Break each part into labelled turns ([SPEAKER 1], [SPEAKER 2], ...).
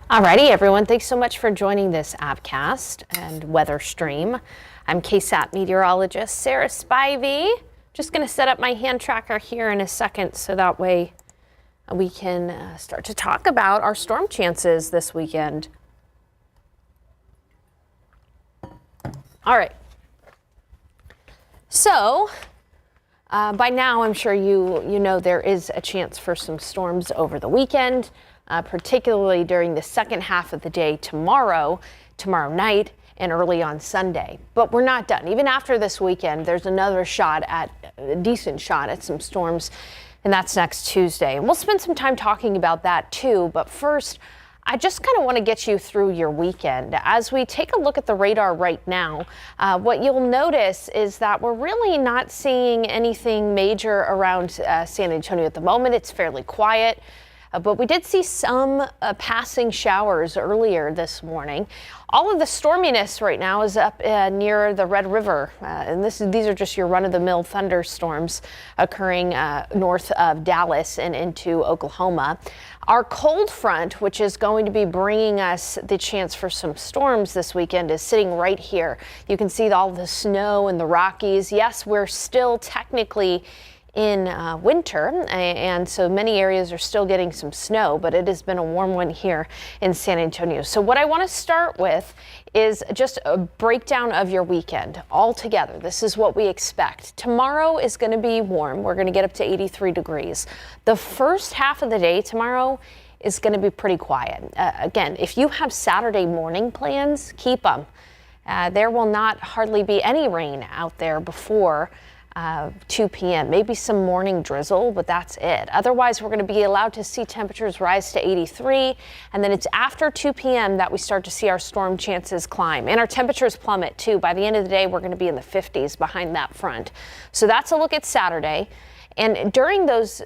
[SPEAKER 1] Alrighty, everyone. Thanks so much for joining this Appcast and weather stream. I'm KSAT Meteorologist Sarah Spivey. Just going to set up my hand tracker here in a second so that way we can start to talk about our storm chances this weekend. All right. So by now, I'm sure you know there is a chance for some storms over the weekend. Particularly during the second half of the day tomorrow night, and early on Sunday. But we're not done. Even after this weekend, there's another a decent shot at some storms, and that's next Tuesday. And we'll spend some time talking about that too. But first, I just kind of want to get you through your weekend. As we take a look at the radar right now, what you'll notice is that we're really not seeing anything major around San Antonio at the moment. It's fairly quiet. But we did see some passing showers earlier this morning. All of the storminess right now is up near the Red River. And these are just your run-of-the-mill thunderstorms occurring north of Dallas and into Oklahoma. Our cold front, which is going to be bringing us the chance for some storms this weekend, is sitting right here. You can see all the snow in the Rockies. Yes, we're still technically in winter, and so many areas are still getting some snow, but it has been a warm one here in San Antonio. So what I want to start with is just a breakdown of your weekend altogether. This is what we expect. Tomorrow is going to be warm. We're going to get up to 83 degrees. The first half of the day tomorrow is going to be pretty quiet. Again, if you have Saturday morning plans, keep them. There will not hardly be any rain out there before 2 p.m. Maybe some morning drizzle, but that's it. Otherwise, we're going to be allowed to see temperatures rise to 83, and then it's after 2 p.m. that we start to see our storm chances climb, and our temperatures plummet too. By the end of the day, we're going to be in the 50s behind that front. So that's a look at Saturday, and during those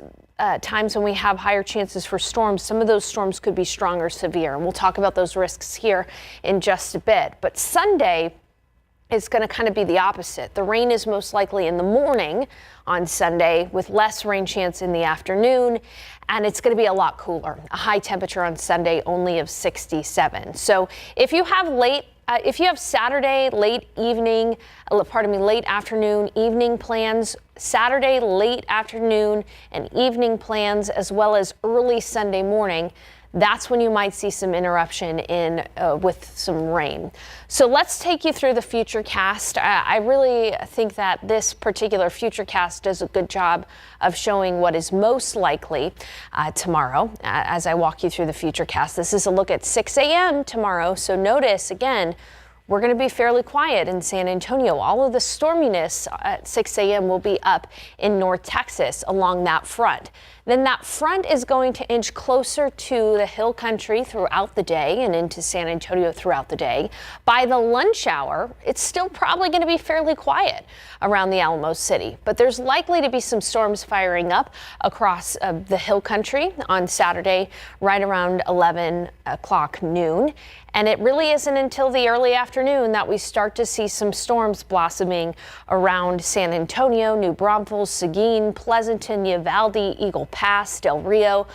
[SPEAKER 1] times when we have higher chances for storms, some of those storms could be strong or severe, and we'll talk about those risks here in just a bit. But Sunday, it's going to kind of be the opposite. The rain is most likely in the morning on Sunday with less rain chance in the afternoon, and it's going to be a lot cooler. A high temperature on Sunday only of 67. So if you have Saturday late afternoon, evening plans, Saturday late afternoon and evening plans, as well as early Sunday morning, that's when you might see some interruption with some rain. So let's take you through the Futurecast. I really think that this particular Futurecast does a good job of showing what is most likely tomorrow as I walk you through the Futurecast. This is a look at 6 a.m. tomorrow. So notice, again, we're going to be fairly quiet in San Antonio. All of the storminess at 6 a.m. will be up in North Texas along that front. Then that front is going to inch closer to the hill country throughout the day and into San Antonio throughout the day. By the lunch hour, it's still probably going to be fairly quiet around the Alamo City, but there's likely to be some storms firing up across the hill country on Saturday right around 11 o'clock noon. And it really isn't until the early afternoon that we start to see some storms blossoming around San Antonio, New Braunfels, Seguin, Pleasanton, Uvalde, Eagle Pass, Del Rio.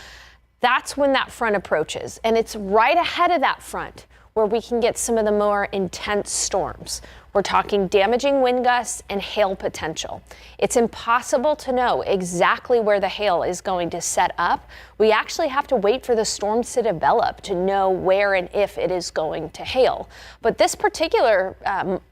[SPEAKER 1] That's when that front approaches. And it's right ahead of that front where we can get some of the more intense storms. We're talking damaging wind gusts and hail potential. It's impossible to know exactly where the hail is going to set up. We actually have to wait for the storms to develop to know where and if it is going to hail. But this particular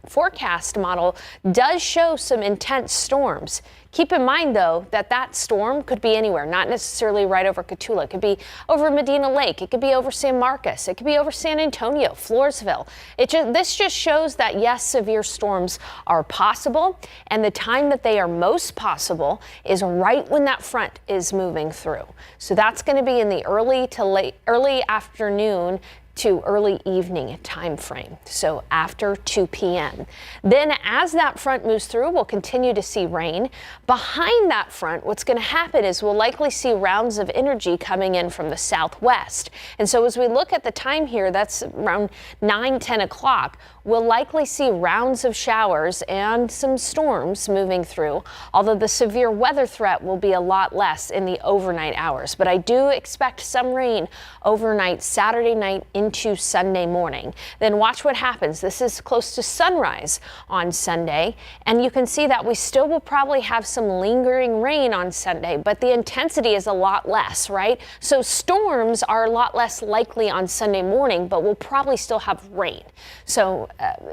[SPEAKER 1] forecast model does show some intense storms. Keep in mind, though, that storm could be anywhere, not necessarily right over Cotulla. It could be over Medina Lake. It could be over San Marcos. It could be over San Antonio, Floresville. This just shows that, yes, severe storms are possible, and the time that they are most possible is right when that front is moving through. So that's going to be in the early afternoon to early evening time frame, so after 2 p.m. Then as that front moves through, we'll continue to see rain. Behind that front, what's going to happen is we'll likely see rounds of energy coming in from the southwest. And so as we look at the time here, that's around 9-10 o'clock, we'll likely see rounds of showers and some storms moving through, although the severe weather threat will be a lot less in the overnight hours. But I do expect some rain overnight Saturday night into Sunday morning. Then watch what happens. This is close to sunrise on Sunday, and you can see that we still will probably have some lingering rain on Sunday, but the intensity is a lot less, right? So storms are a lot less likely on Sunday morning, but we'll probably still have rain. So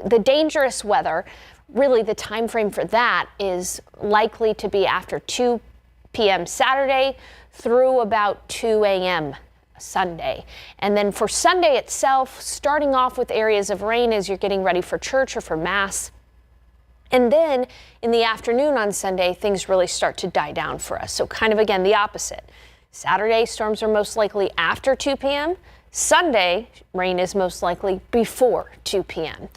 [SPEAKER 1] the dangerous weather, really the time frame for that is likely to be after 2 p.m. Saturday through about 2 a.m. Sunday. And then for Sunday itself, starting off with areas of rain as you're getting ready for church or for mass. And then in the afternoon on Sunday, things really start to die down for us. So kind of again, the opposite. Saturday, storms are most likely after 2 p.m. Sunday, rain is most likely before 2 p.m.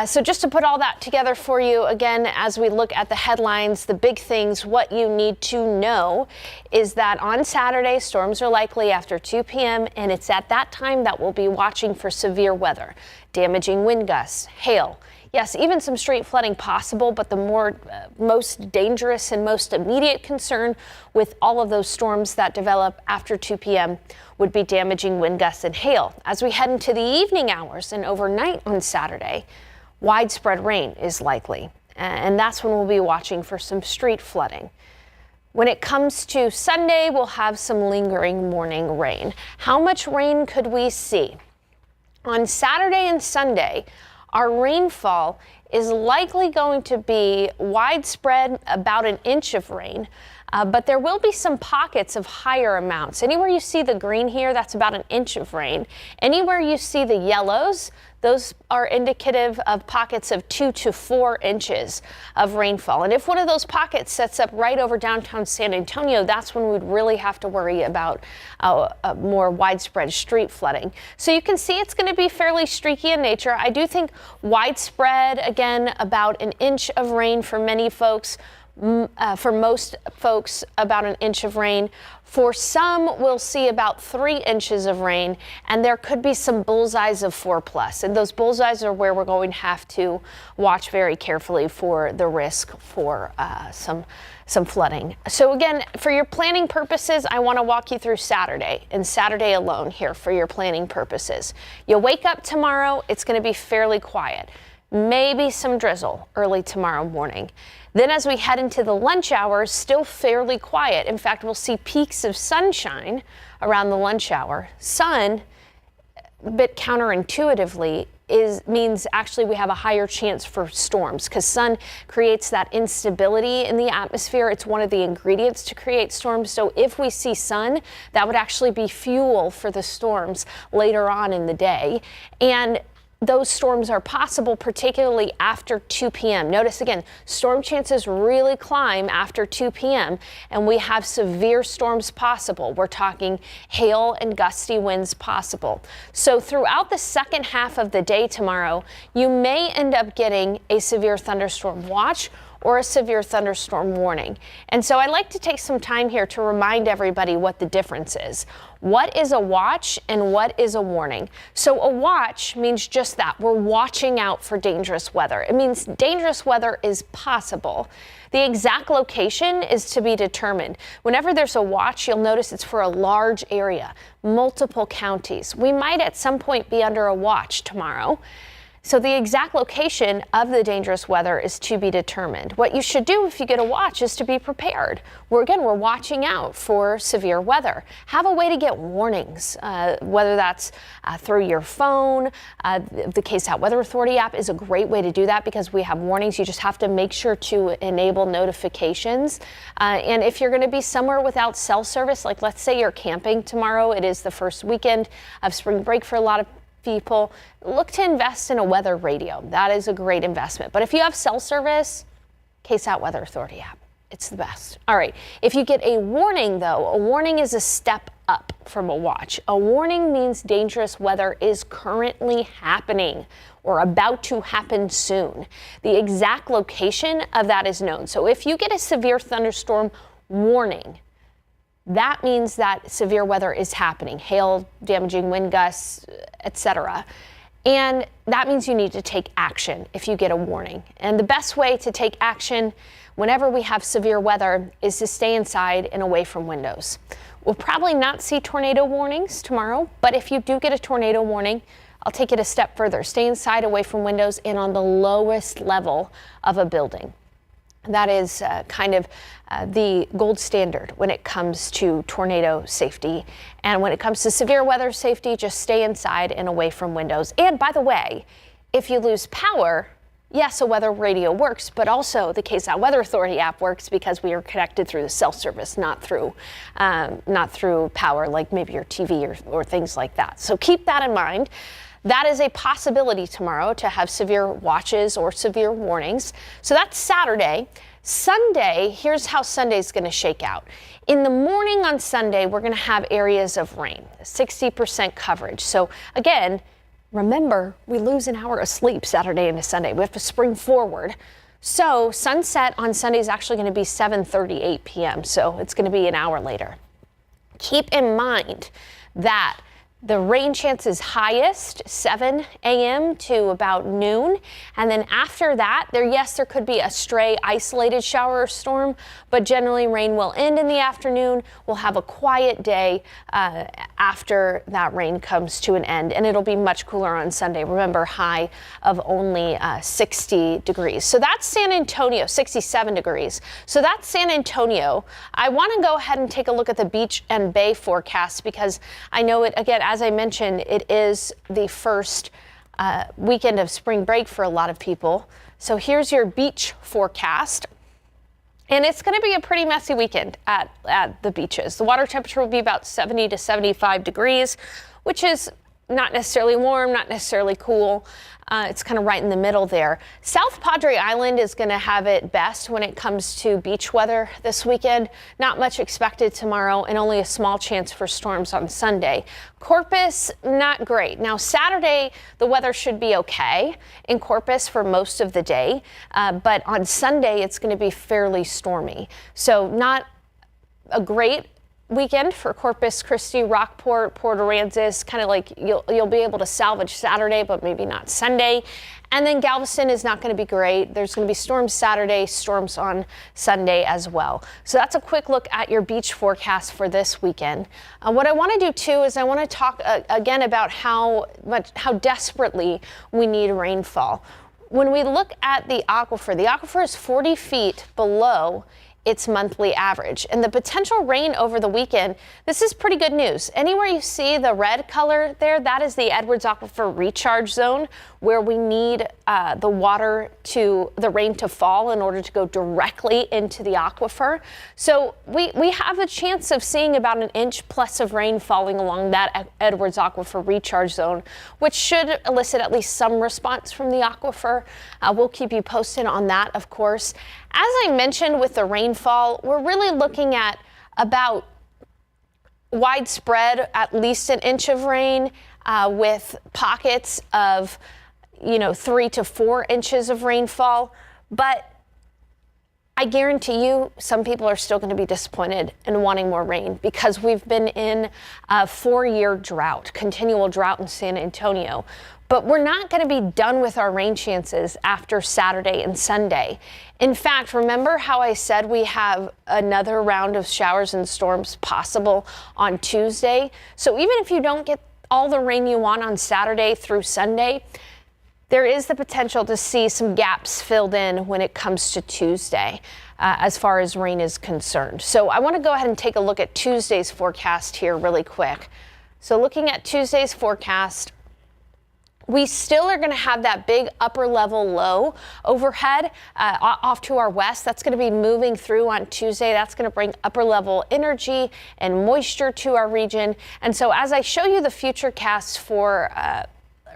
[SPEAKER 1] So just to put all that together for you, again, as we look at the headlines, the big things, what you need to know is that on Saturday, storms are likely after 2 p.m., and it's at that time that we'll be watching for severe weather, damaging wind gusts, hail. Yes, even some street flooding possible, but the most dangerous and most immediate concern with all of those storms that develop after 2 p.m. would be damaging wind gusts and hail. As we head into the evening hours and overnight on Saturday, widespread rain is likely, and that's when we'll be watching for some street flooding. When it comes to Sunday, we'll have some lingering morning rain. How much rain could we see? On Saturday and Sunday, our rainfall is likely going to be widespread, about an inch of rain, but there will be some pockets of higher amounts. Anywhere you see the green here, that's about an inch of rain. Anywhere you see the yellows, those are indicative of pockets of 2 to 4 inches of rainfall. And if one of those pockets sets up right over downtown San Antonio, that's when we'd really have to worry about a more widespread street flooding. So you can see it's going to be fairly streaky in nature. I do think widespread, again, about an inch of rain for many folks. For most folks, about an inch of rain. For some, we'll see about 3 inches of rain, and there could be some bullseyes of 4+. And those bullseyes are where we're going to have to watch very carefully for the risk for some flooding. So again, for your planning purposes, I want to walk you through Saturday, and Saturday alone here for your planning purposes. You'll wake up tomorrow, it's going to be fairly quiet. Maybe some drizzle early tomorrow morning. Then as we head into the lunch hours, still fairly quiet. In fact, we'll see peaks of sunshine around the lunch hour. Sun, a bit counterintuitively, means actually we have a higher chance for storms because sun creates that instability in the atmosphere. It's one of the ingredients to create storms. So if we see sun, that would actually be fuel for the storms later on in the day. And those storms are possible, particularly after 2 p.m. Notice again, storm chances really climb after 2 p.m. and we have severe storms possible. We're talking hail and gusty winds possible. So throughout the second half of the day tomorrow, you may end up getting a severe thunderstorm watch or a severe thunderstorm warning. And so I'd like to take some time here to remind everybody what the difference is. What is a watch and what is a warning? So a watch means just that. We're watching out for dangerous weather. It means dangerous weather is possible. The exact location is to be determined. Whenever there's a watch, you'll notice it's for a large area, multiple counties. We might at some point be under a watch tomorrow. So the exact location of the dangerous weather is to be determined. What you should do if you get a watch is to be prepared. We're watching out for severe weather. Have a way to get warnings, whether that's through your phone. The KSAT Weather Authority app is a great way to do that because we have warnings. You just have to make sure to enable notifications. And if you're going to be somewhere without cell service, like let's say you're camping tomorrow, it is the first weekend of spring break for a lot of people, look to invest in a weather radio. That is a great investment. But if you have cell service, KSAT Weather Authority app, it's the best. All right. If you get a warning, though, a warning is a step up from a watch. A warning means dangerous weather is currently happening or about to happen soon. The exact location of that is known. So if you get a severe thunderstorm warning, that means that severe weather is happening, hail, damaging wind gusts, etc. And that means you need to take action if you get a warning. And the best way to take action whenever we have severe weather is to stay inside and away from windows. We'll probably not see tornado warnings tomorrow, but if you do get a tornado warning, I'll take it a step further. Stay inside, away from windows, and on the lowest level of a building. That is the gold standard when it comes to tornado safety. And when it comes to severe weather safety, just stay inside and away from windows. And by the way, if you lose power, yes, a weather radio works, but also the KSAT Weather Authority app works because we are connected through the cell service, not through power, like maybe your TV or things like that. So keep that in mind. That is a possibility tomorrow to have severe watches or severe warnings. So that's Saturday. Sunday, here's how Sunday's going to shake out. In the morning on Sunday, we're going to have areas of rain, 60% coverage. So again, remember, we lose an hour of sleep Saturday into Sunday. We have to spring forward. So sunset on Sunday is actually going to be 7:38 p.m. So it's going to be an hour later. Keep in mind that the rain chance is highest 7 a.m. to about noon. And then after that, there could be a stray isolated shower or storm, but generally rain will end in the afternoon. We'll have a quiet day after that rain comes to an end, and it'll be much cooler on Sunday. Remember, high of only 60 degrees. So that's San Antonio, 67 degrees. So that's San Antonio. I want to go ahead and take a look at the beach and bay forecast because I know it, again, as I mentioned, it is the first weekend of spring break for a lot of people. So here's your beach forecast. And it's going to be a pretty messy weekend at the beaches. The water temperature will be about 70 to 75 degrees, which is not necessarily warm, not necessarily cool. It's kind of right in the middle there. South Padre Island is going to have it best when it comes to beach weather this weekend. Not much expected tomorrow and only a small chance for storms on Sunday. Corpus, not great. Now Saturday, the weather should be okay in Corpus for most of the day, but on Sunday, it's going to be fairly stormy. So not a great weekend for Corpus Christi, Rockport, Port Aransas. Kind of like you'll be able to salvage Saturday, but maybe not Sunday. And then Galveston is not going to be great. There's going to be storms Saturday, storms on Sunday as well. So that's a quick look at your beach forecast for this weekend. What I want to do too is I want to talk again about how desperately we need rainfall. When we look at the aquifer is 40 feet below its monthly average, and the potential rain over the weekend, this is pretty good news. Anywhere you see the red color there, that is the Edwards Aquifer recharge zone, where we need the rain to fall in order to go directly into the aquifer. So we have a chance of seeing about an inch plus of rain falling along that Edwards Aquifer recharge zone, which should elicit at least some response from the aquifer. We'll keep you posted on that, of course. As I mentioned with the rainfall, we're really looking at about widespread, at least an inch of rain with pockets of 3 to 4 inches of rainfall. But I guarantee you some people are still going to be disappointed and wanting more rain because we've been in a 4-year drought, continual drought in San Antonio. But we're not going to be done with our rain chances after Saturday and Sunday. In fact, remember how I said we have another round of showers and storms possible on Tuesday? So even if you don't get all the rain you want on Saturday through Sunday, there is the potential to see some gaps filled in when it comes to Tuesday as far as rain is concerned. So I want to go ahead and take a look at Tuesday's forecast here really quick. So looking at Tuesday's forecast, we still are going to have that big upper level low overhead off to our west. That's going to be moving through on Tuesday. That's going to bring upper level energy and moisture to our region. And so as I show you the Futurecast for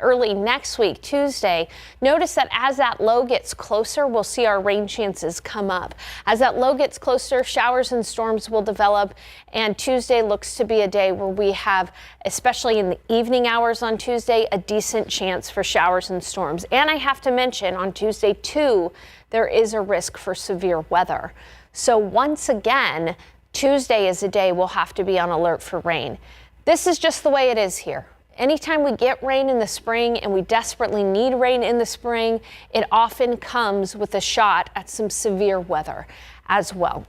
[SPEAKER 1] early next week, Tuesday, notice that as that low gets closer, we'll see our rain chances come up. As that low gets closer, showers and storms will develop, and Tuesday looks to be a day where we have, especially in the evening hours on Tuesday, a decent chance for showers and storms. And I have to mention on Tuesday too, there is a risk for severe weather. So once again, Tuesday is a day we'll have to be on alert for rain. This is just the way it is here. Anytime we get rain in the spring and we desperately need rain in the spring, it often comes with a shot at some severe weather as well.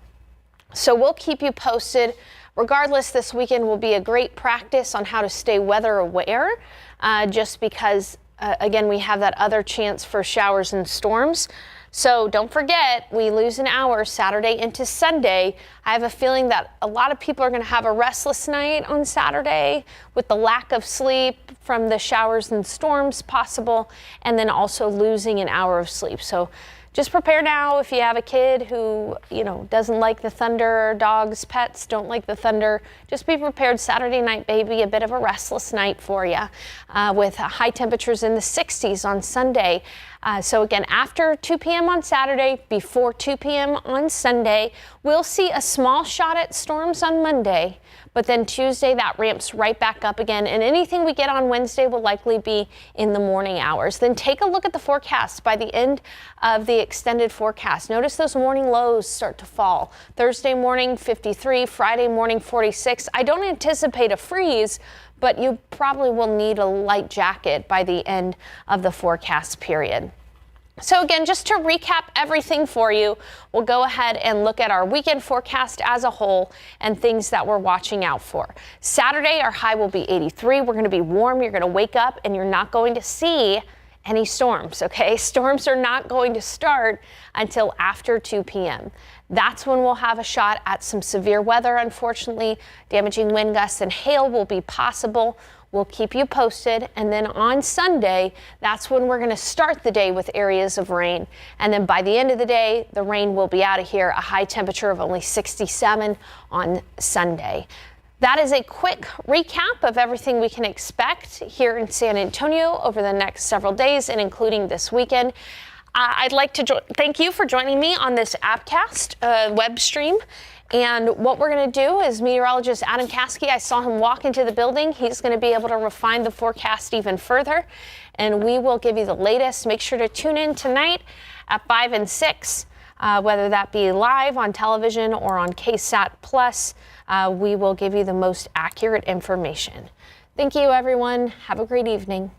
[SPEAKER 1] So we'll keep you posted. Regardless, this weekend will be a great practice on how to stay weather aware, just because, again, we have that other chance for showers and storms. So don't forget, we lose an hour Saturday into Sunday. I have a feeling that a lot of people are going to have a restless night on Saturday with the lack of sleep from the showers and storms possible, and then also losing an hour of sleep. So just prepare now. If you have a kid who, doesn't like the thunder, dogs, pets don't like the thunder, just be prepared. Saturday night, baby, a bit of a restless night for you, with high temperatures in the 60s on Sunday. So again, after 2 p.m. on Saturday, before 2 p.m. on Sunday, we'll see a small shot at storms on Monday, but then Tuesday that ramps right back up again, and anything we get on Wednesday will likely be in the morning hours. Then take a look at the forecast by the end of the extended forecast. Notice those morning lows start to fall. Thursday morning 53, Friday morning 46. I don't anticipate a freeze, but you probably will need a light jacket by the end of the forecast period. So again, just to recap everything for you, we'll go ahead and look at our weekend forecast as a whole and things that we're watching out for. Saturday, our high will be 83. We're going to be warm. You're going to wake up and you're not going to see any storms, okay? Storms are not going to start until after 2 p.m. That's when we'll have a shot at some severe weather, unfortunately. Damaging wind gusts and hail will be possible. We'll keep you posted. And then on Sunday, that's when we're going to start the day with areas of rain. And then by the end of the day, the rain will be out of here, a high temperature of only 67 on Sunday. That is a quick recap of everything we can expect here in San Antonio over the next several days and including this weekend. I'd like to thank you for joining me on this Appcast web stream. And what we're going to do is meteorologist Adam Caskey, I saw him walk into the building. He's going to be able to refine the forecast even further, and we will give you the latest. Make sure to tune in tonight at 5 and 6, whether that be live on television or on KSAT Plus. We will give you the most accurate information. Thank you, everyone. Have a great evening.